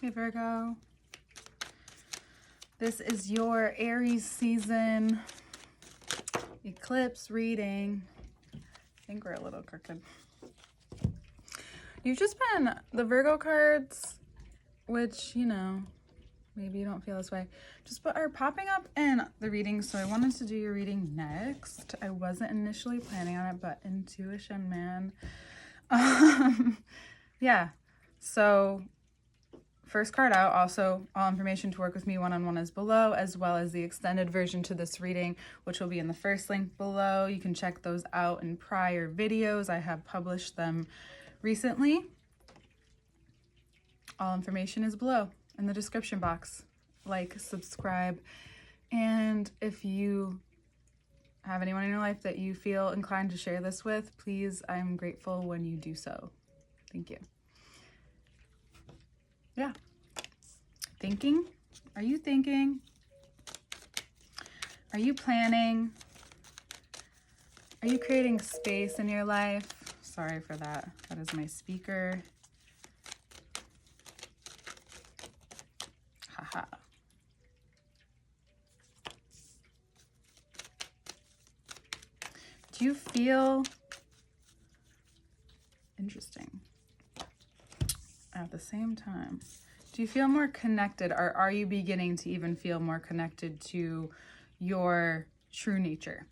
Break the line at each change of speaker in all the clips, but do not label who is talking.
Hey Virgo, this is your Aries season eclipse reading. I think we're a little crooked. You've just been, the Virgo cards, which, you know, maybe you don't feel this way, just are popping up in the reading. So I wanted to do your reading next. I wasn't initially planning on it, but intuition, man. Yeah, so first card out. Also, all information to work with me one-on-one is below, as well as the extended version to this reading, which will be in the first link below. You can check those out in prior videos. I have published them recently. All information is below in the description box. Like, subscribe, and if you have anyone in your life that you feel inclined to share this with, please, I'm grateful when you do so. Thank you. Yeah. Thinking? Are you thinking? Are you planning? Are you creating space in your life? Sorry for that. That is my speaker. Haha. Do you feel interesting at the same time? Do you feel more connected, or are you beginning to even feel more connected to your true nature?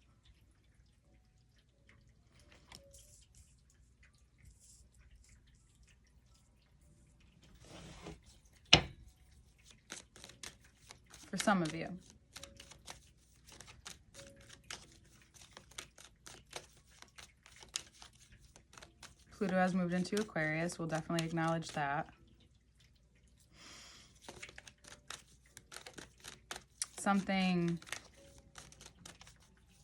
For some of you. Pluto has moved into Aquarius. We'll definitely acknowledge that. Something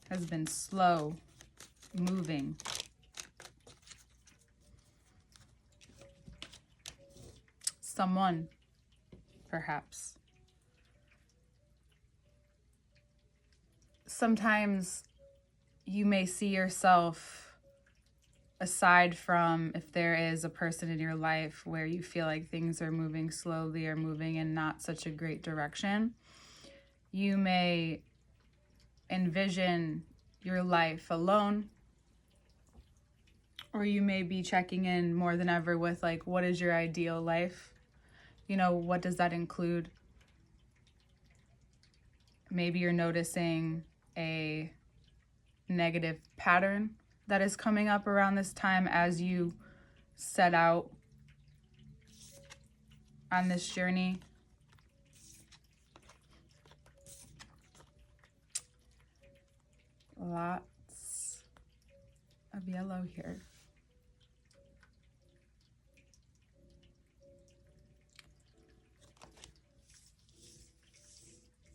has been slow moving. Someone, perhaps. Sometimes you may see yourself, aside from if there is a person in your life where you feel like things are moving slowly or moving in not such a great direction, you may envision your life alone, or you may be checking in more than ever with, like, what is your ideal life? You know, what does that include? Maybe you're noticing a negative pattern that is coming up around this time as you set out on this journey. Lots of yellow here.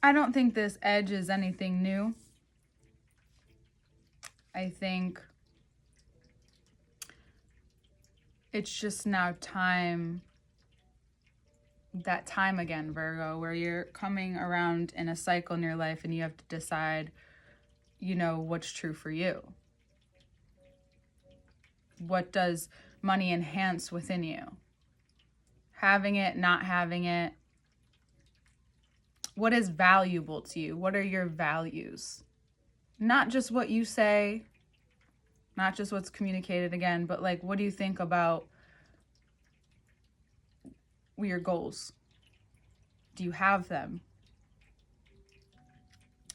I don't think this edge is anything new. I think it's just now time, that time again, Virgo, where you're coming around in a cycle in your life and you have to decide, you know, what's true for you. What does money enhance within you? Having it, not having it. What is valuable to you? What are your values? Not just what you say, not just what's communicated again, but like, what do you think about your goals? Do you have them?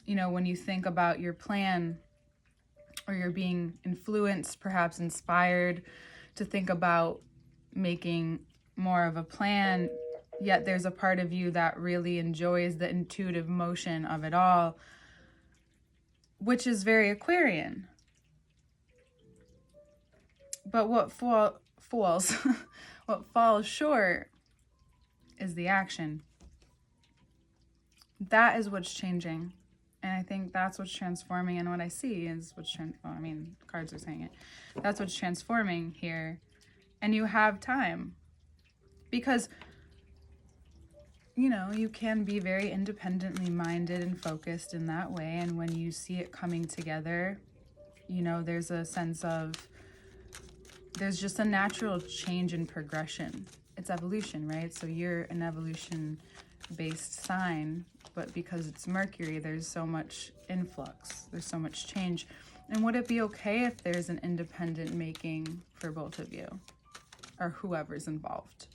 You know, when you think about your plan, or you're being influenced, perhaps inspired to think about making more of a plan, yet there's a part of you that really enjoys the intuitive motion of it all, which is very Aquarian. But what falls what falls short is the action. That is what's changing. And I think that's what's transforming, and what I see is what's cards are saying it. That's what's transforming here. And you have time. Because, you know, you can be very independently minded and focused in that way. And when you see it coming together, you know, there's a sense of, there's just a natural change in progression. it's evolution, right? So you're an evolution-based sign, but because it's Mercury, there's so much influx, there's so much change. And would it be okay if there's an independent making for both of you, or whoever's involved?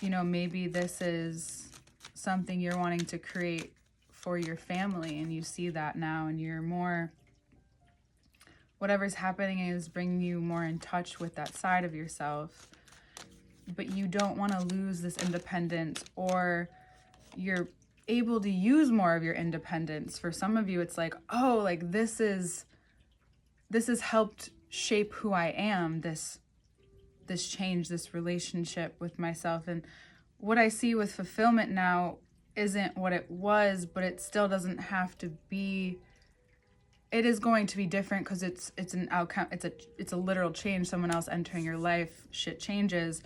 You know, maybe this is something you're wanting to create for your family, and you see that now, and you're more, whatever's happening is bringing you more in touch with that side of yourself, but you don't want to lose this independence, or you're able to use more of your independence. For some of you, it's like, oh, like this has helped shape who I am, this change, this relationship with myself. And what I see with fulfillment now isn't what it was, but it still doesn't have to be. It is going to be different because it's an outcome. It's a literal change. Someone else entering your life, shit changes,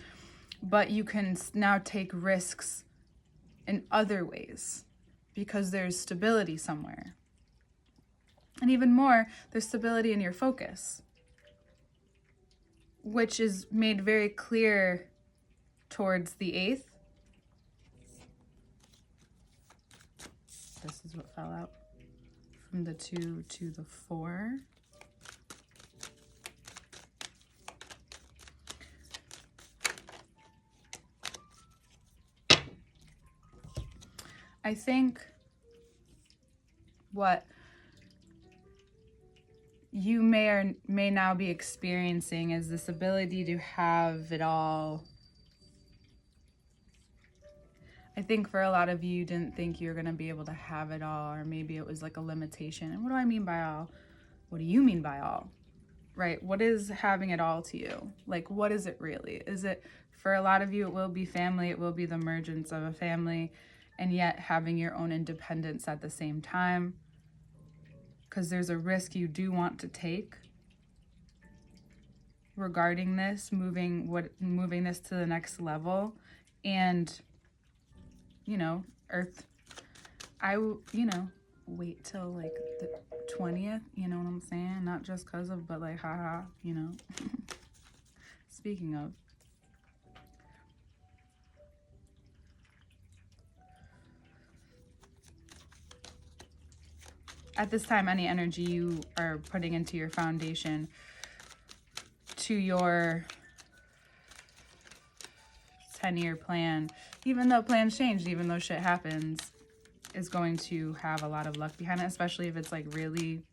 but you can now take risks in other ways because there's stability somewhere. And even more, there's stability in your focus, which is made very clear towards the 8th. This is what fell out. From the 2 to the 4. I think what you may or may now be experiencing is this ability to have it all. I think for a lot of you didn't think you were going to be able to have it all, or maybe it was like a limitation. And what do I mean by all? What do you mean by all? Right? What is having it all to you? Like, what is it really? Is it, for a lot of you, it will be family, it will be the emergence of a family, and yet having your own independence at the same time, because there's a risk you do want to take regarding this, moving this to the next level. And you know, Earth, wait till like the 20th, you know what I'm saying? Not just because of, but like, haha, you know. Speaking of, at this time, any energy you are putting into your foundation, to your 10-year plan, even though plans change, even though shit happens, is going to have a lot of luck behind it, especially if it's like really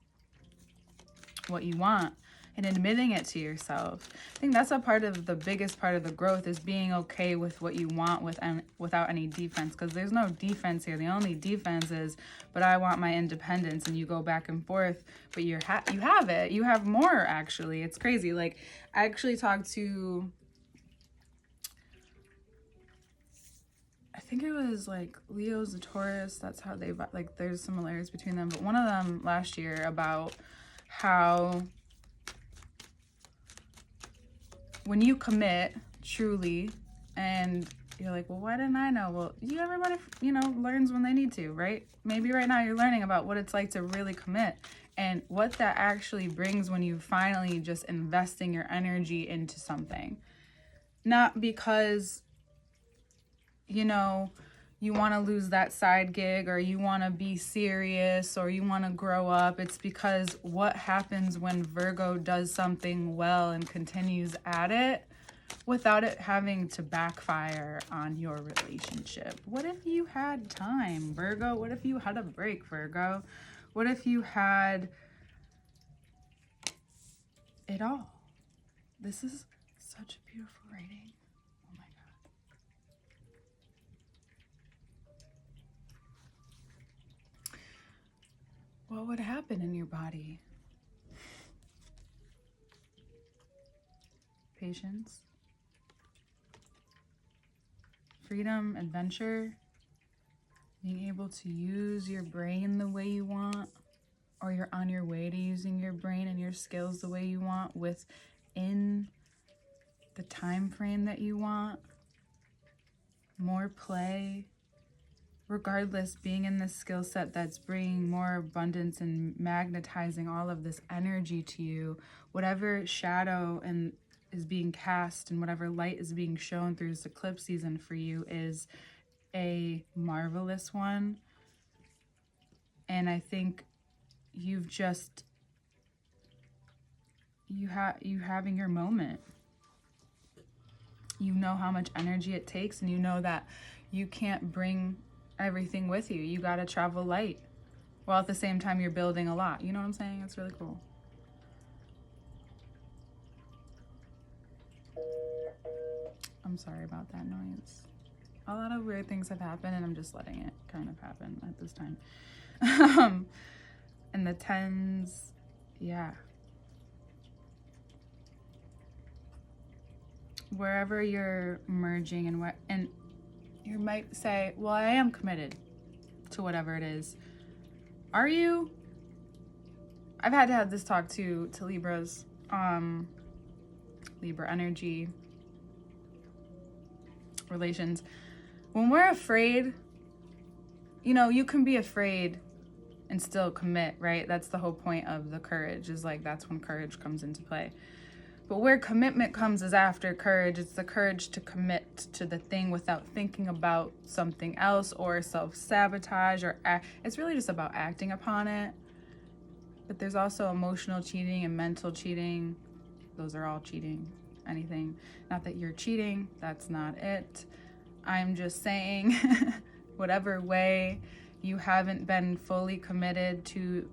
what you want, and admitting it to yourself. I think that's a part of the biggest part of the growth, is being okay with what you want without any defense, because there's no defense here. The only defense is, but I want my independence, and you go back and forth, but you have it. You have more, actually. It's crazy. Like, I actually talked to, I think it was like Leo's a Taurus. That's how they, like, there's similarities between them. But one of them last year about how when you commit truly, and you're like, well, why didn't I know? Well, everybody, learns when they need to, right? Maybe right now you're learning about what it's like to really commit, and what that actually brings when you finally just investing your energy into something. Not because you want to lose that side gig, or you want to be serious, or you want to grow up. It's because what happens when Virgo does something well and continues at it without it having to backfire on your relationship? What if you had time, Virgo? What if you had a break, Virgo? What if you had it all? This is such a beautiful reading. What would happen in your body? Patience, freedom, adventure, being able to use your brain the way you want, or you're on your way to using your brain and your skills the way you want within the time frame that you want. More play. Regardless, being in this skill set that's bringing more abundance and magnetizing all of this energy to you, whatever shadow and is being cast and whatever light is being shown through this eclipse season for you is a marvelous one. And I think you've just, you having your moment. You know how much energy it takes, and you know that you can't bring everything with you. You got to travel light while at the same time you're building a lot. You know what I'm saying? It's really cool. I'm sorry about that noise. A lot of weird things have happened, and I'm just letting it kind of happen at this time. And the tens, yeah. Wherever you're merging and you might say, well, I am committed to whatever it is. Are you? I've had to have this talk to Libras, Libra energy, relations. When we're afraid, you know, you can be afraid and still commit, right? That's the whole point of the courage, is like, that's when courage comes into play. But where commitment comes is after courage. It's the courage to commit to the thing without thinking about something else or self-sabotage or it's really just about acting upon it. But there's also emotional cheating and mental cheating. Those are all cheating. Anything. Not that you're cheating. That's not it. I'm just saying whatever way you haven't been fully committed to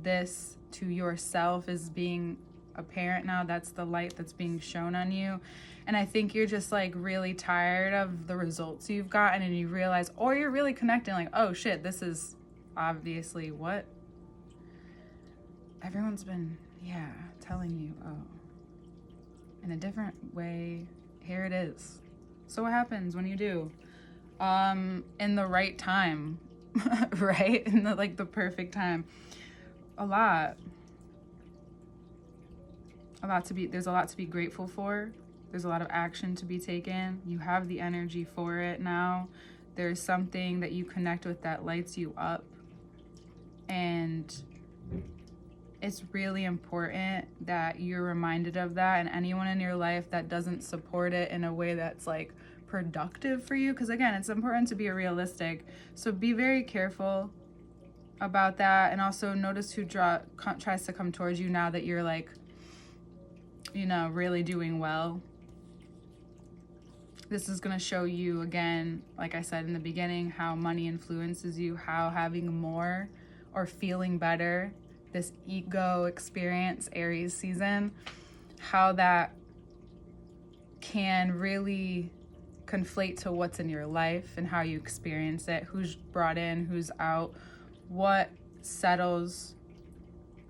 this, to yourself, is being apparent now. That's the light that's being shown on you. And I think you're just like really tired of the results you've gotten, and you realize, or you're really connecting like, oh shit, this is obviously what everyone's been, telling you. Oh, in a different way, here it is. So what happens when you do? In the right time, right? In the perfect time. There's a lot to be grateful for. There's a lot of action to be taken. You have the energy for it now. There's something that you connect with that lights you up. And it's really important that you're reminded of that, and anyone in your life that doesn't support it in a way that's like productive for you, because again, it's important to be realistic. So be very careful about that, and also notice who tries to come towards you now that you're like, you know, really doing well. This is going to show you again, like I said in the beginning, how money influences you, how having more or feeling better, this ego experience, Aries season, how that can really conflate to what's in your life and how you experience it, who's brought in, who's out, what settles,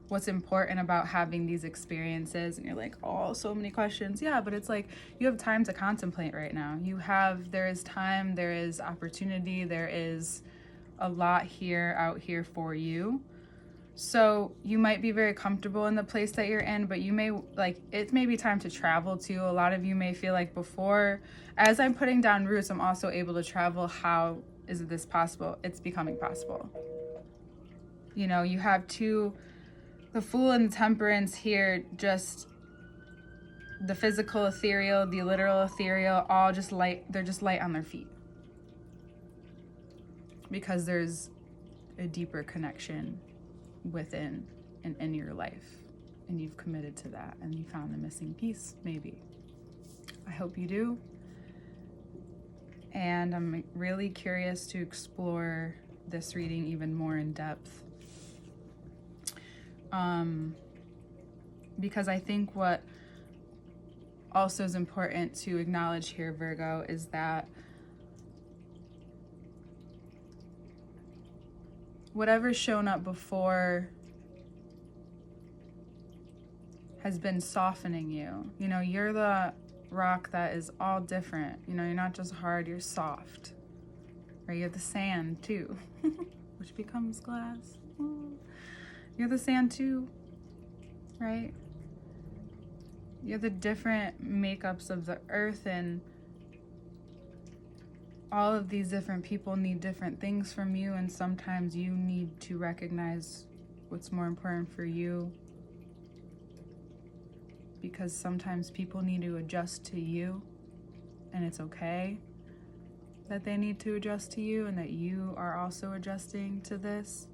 what's important about having these experiences. And you're like, oh, so many questions. Yeah, but it's like, you have time to contemplate right now. There is time, there is opportunity, there is a lot out here for you. So you might be very comfortable in the place that you're in, but you may, like, it may be time to travel too. A lot of you may feel like, before, as I'm putting down roots, I'm also able to travel. How is this possible? It's becoming possible. You know, you have the Fool and the Temperance here, just the physical ethereal, the literal ethereal, all just light. They're just light on their feet. Because there's a deeper connection within and in your life, and you've committed to that, and you found the missing piece, maybe. I hope you do. And I'm really curious to explore this reading even more in depth. Because I think what also is important to acknowledge here, Virgo, is that whatever's shown up before has been softening you. You know, you're the rock that is all different. You know, you're not just hard, you're soft. Or you're the sand too, which becomes glass. You're the sand too, right? You're the different makeups of the earth, and all of these different people need different things from you, and sometimes you need to recognize what's more important for you because sometimes people need to adjust to you, and it's okay that they need to adjust to you and that you are also adjusting to this,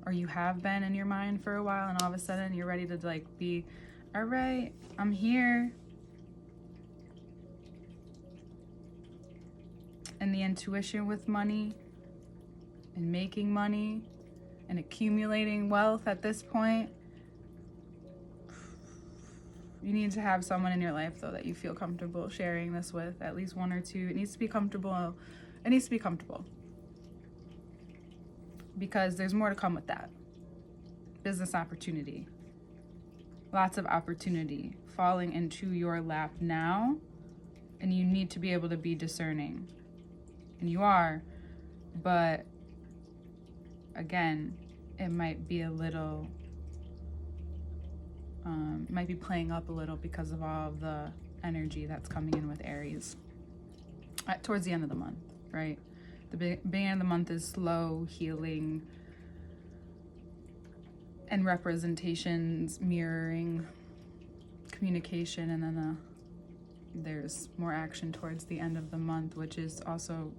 or you have been in your mind for a while and all of a sudden you're ready to like be, all right, I'm here. And the intuition with money and making money and accumulating wealth at this point, you need to have someone in your life though that you feel comfortable sharing this with, at least one or two. It needs to be comfortable. It needs to be comfortable, because there's more to come with that. Business opportunity, lots of opportunity falling into your lap now, and you need to be able to be discerning, and you are, but again, it might be a little, might be playing up a little because of all of the energy that's coming in with Aries towards the end of the month, right? The beginning of the month is slow healing and representations, mirroring, communication, and then there's more action towards the end of the month, which is also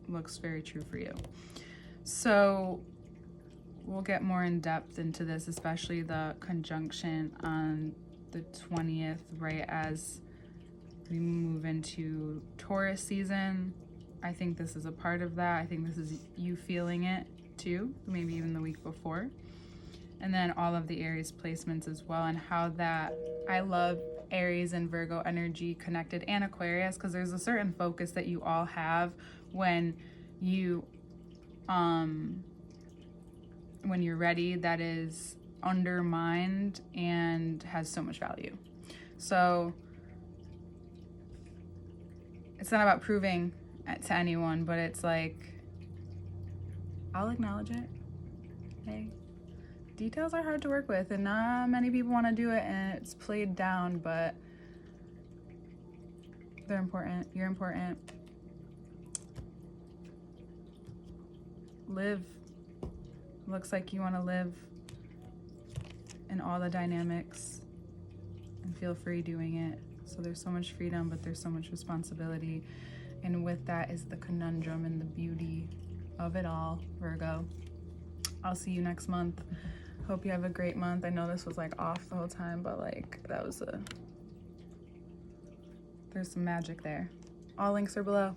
looks very true for you. So we'll get more in depth into this, especially the conjunction on the 20th, right as we move into Taurus season. I think this is a part of that. I think this is you feeling it too, maybe even the week before. And then all of the Aries placements as well, and how that, I love Aries and Virgo energy connected, and Aquarius, because there's a certain focus that you all have when you when you're ready, that is undermined and has so much value. So it's not about proving to anyone, but it's like, I'll acknowledge it. Hey, details are hard to work with, and not many people want to do it, and it's played down, but they're important. You're important. Live. Looks like you want to live in all the dynamics and feel free doing it. So there's so much freedom, but there's so much responsibility. And with that is the conundrum and the beauty of it all, Virgo. I'll see you next month. Hope you have a great month. I know this was like off the whole time, but like there's some magic there. All links are below.